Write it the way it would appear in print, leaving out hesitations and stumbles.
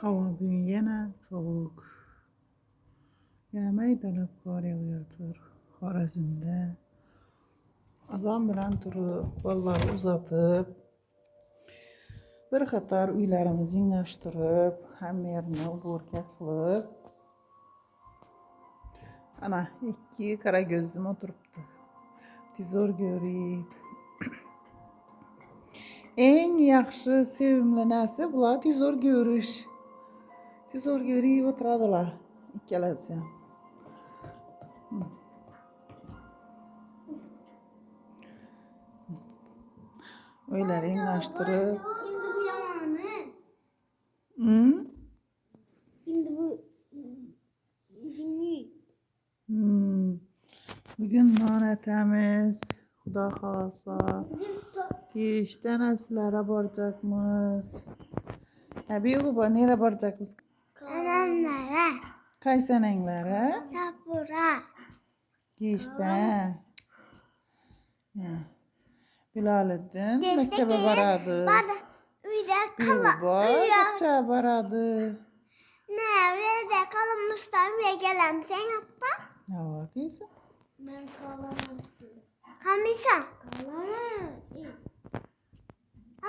Hava bugün yine soğuk. Yine meydalab kar yağıyordur Xorazm'de. Azam bilen turup, vallahi uzatıp, bir qatar uylarimizni yig'ishtirib, hamma yerni uburga qilib, ana ikki qara ko'zim o'tiribdi. Tezor ko'rib. Eng yaxshi sevimli narsa bular tezor ko'rish. Tezor ko'rib o'tiradilar ikkalasi ham. Uylarni yig'ishtirib. Şimdi bu yamanı. Şimdi bu şimdi. Bugün non etamiz. Xudo xolasa. Kechdan sizlarga boracakmiz. Behuba nera boracakmiz? Anamlara. Qaysi ananglari? Sapura. Kechdan. Biloliddin maktabga boradi. Uyda Behuba kalan. bog'chaga boradi. Ne evde kalmıştan ve gelen sen yapma. Ne var kızım? Ben kalamam. Kamisa. Kalamam.